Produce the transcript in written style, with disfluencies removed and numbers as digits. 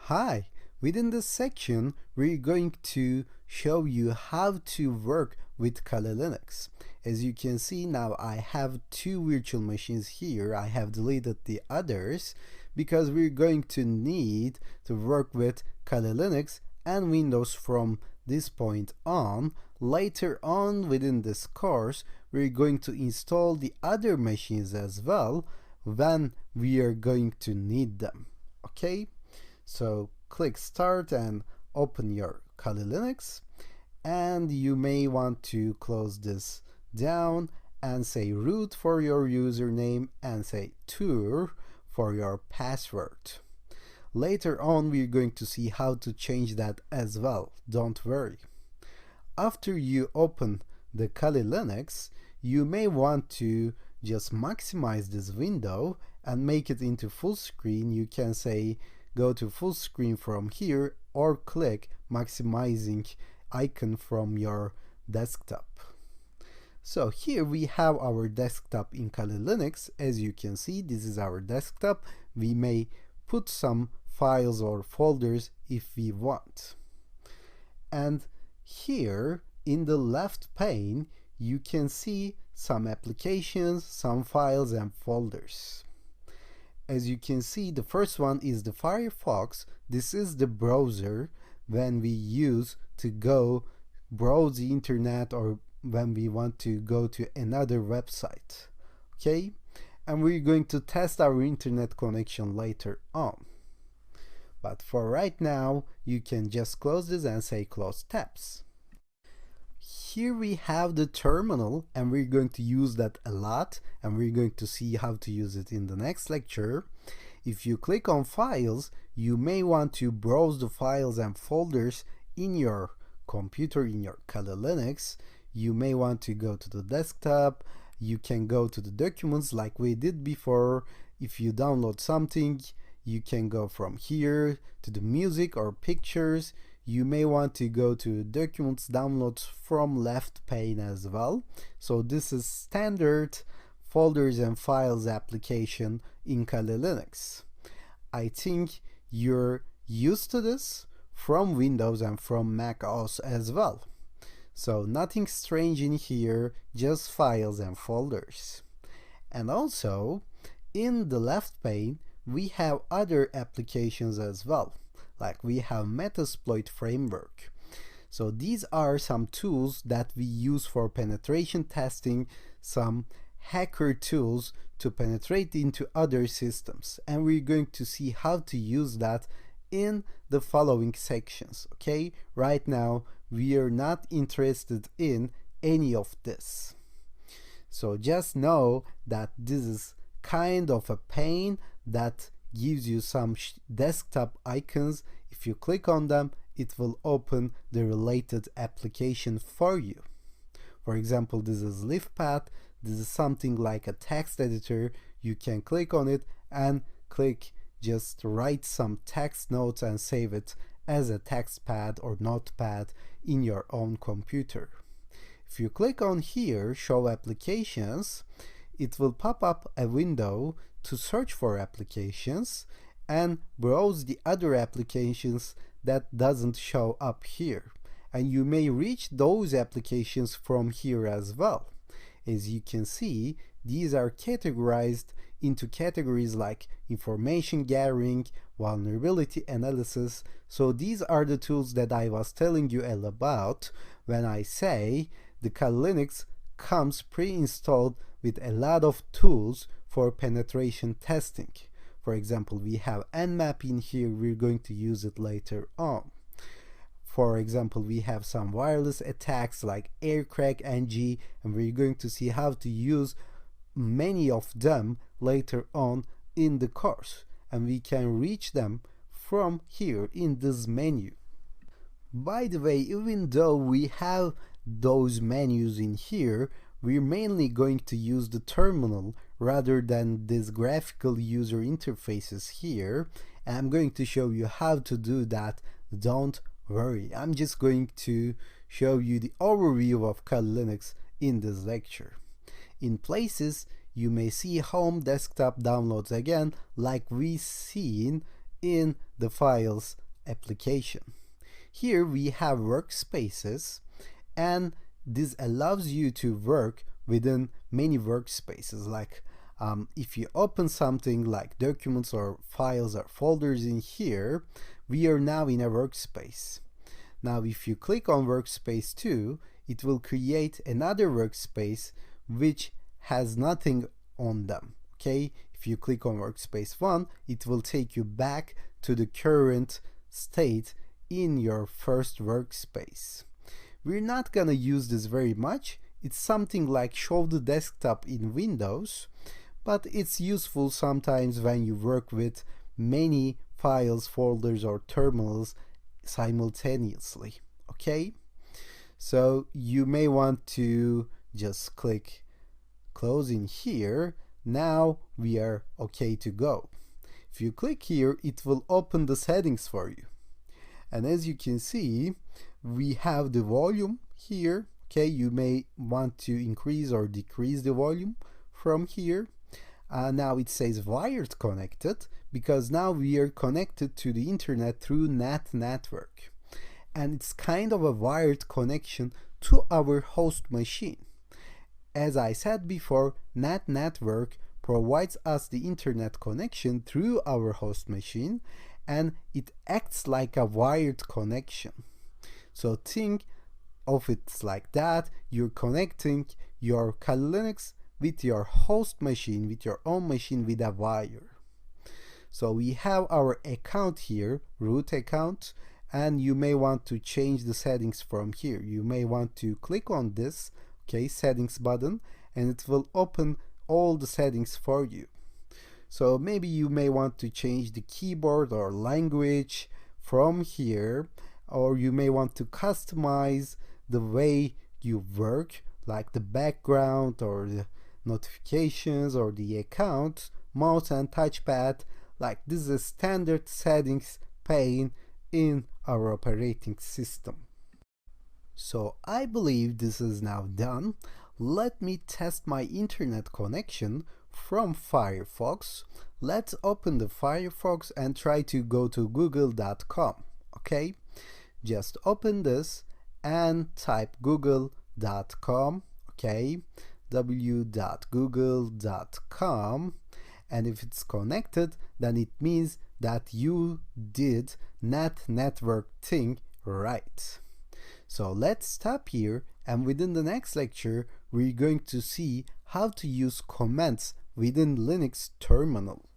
Hi, within this section, we're going to show you how to work with Kali Linux. As you can see now, I have two virtual machines here. I have deleted the others because we're going to need to work with Kali Linux and Windows from this point on. Later on within this course, we're going to install the other machines as well when we are going to need them. Okay? So click start and open your Kali Linux, and you may want to close this down and say root for your username and say tour for your password. Later on we're going to see how to change that as well, don't worry. After you open the Kali Linux, you may want to just maximize this window and make it into full screen. You can say go to full screen from here or click maximizing icon from your desktop. So here we have our desktop in Kali Linux. As you can see, this is our desktop. We may put some files or folders if we want. And here in the left pane, you can see some applications, some files and folders. As you can see, the first one is the Firefox. This is the browser when we use to go browse the internet or when we want to go to another website. Okay? And we're going to test our internet connection later on. But for right now, you can just close this and say close tabs. Here we have the terminal, and we're going to use that a lot, and we're going to see how to use it in the next lecture. If you click on files, you may want to browse the files and folders in your computer, in your Kali Linux. You may want to go to the desktop. You can go to the documents like we did before. If you download something, you can go from here to the music or pictures. You may want to go to documents downloads from left pane as well. So this is standard folders and files application in Kali Linux. I think you're used to this from Windows and from Mac OS as well. So nothing strange in here, just files and folders. And also in the left pane, we have other applications as well. Like we have Metasploit framework. So these are some tools that we use for penetration testing, some hacker tools to penetrate into other systems. And we're going to see how to use that in the following sections. Okay, right now we are not interested in any of this. So just know that this is kind of a pain that gives you some desktop icons. If you click on them, it will open the related application for you. For example, this is LivePath. This is something like a text editor. You can click on it and just write some text notes and save it as a text pad or notepad in your own computer. If you click on here, show applications, it will pop up a window to search for applications and browse the other applications that doesn't show up here. And you may reach those applications from here as well. As you can see, these are categorized into categories like information gathering, vulnerability analysis. So these are the tools that I was telling you all about when I say the Kali Linux comes pre-installed with a lot of tools for penetration testing. For example, we have Nmap in here. We're going to use it later on. For example, we have some wireless attacks like AirCrackNG, and we're going to see how to use many of them later on in the course. And we can reach them from here in this menu. By the way, even though we have those menus in here, we're mainly going to use the terminal rather than these graphical user interfaces here. And I'm going to show you how to do that. Don't worry. I'm just going to show you the overview of Kali Linux in this lecture. In places, you may see home desktop downloads again, like we seen in the Files application. Here we have workspaces, and this allows you to work within many workspaces. Like if you open something like documents or files or folders in here, we are now in a workspace. Now if you click on workspace 2, it will create another workspace which has nothing on them. Okay, if you click on workspace 1, it will take you back to the current state in your first workspace. We're not gonna use this very much. It's something like show the desktop in Windows, but it's useful sometimes when you work with many files, folders, or terminals simultaneously. Okay, so you may want to just click close in here. Now we are okay to go. If you click here, it will open the settings for you, and as you can see, we have the volume here. Okay, you may want to increase or decrease the volume from here. Now it says wired connected because now we are connected to the internet through NAT network, and it's kind of a wired connection to our host machine. As I said before, NAT network provides us the internet connection through our host machine, and it acts like a wired connection. So think of it like that. You're connecting your Kali Linux with your host machine, with your own machine, with a wire. So we have our account here, root account, and you may want to change the settings from here. You may want to click on this, okay, settings button, and it will open all the settings for you. So maybe you may want to change the keyboard or language from here, or you may want to customize the way you work, like the background or the notifications or the account, mouse and touchpad. Like this is a standard settings pane in our operating system. So I believe this is now done. Let me test my internet connection from Firefox. Let's open the Firefox and try to go to google.com. Okay, just open this and type google.com. Okay, w.google.com, and if it's connected, then it means that you did NAT network thing right. So let's stop here, and within the next lecture we're going to see how to use commands within Linux terminal.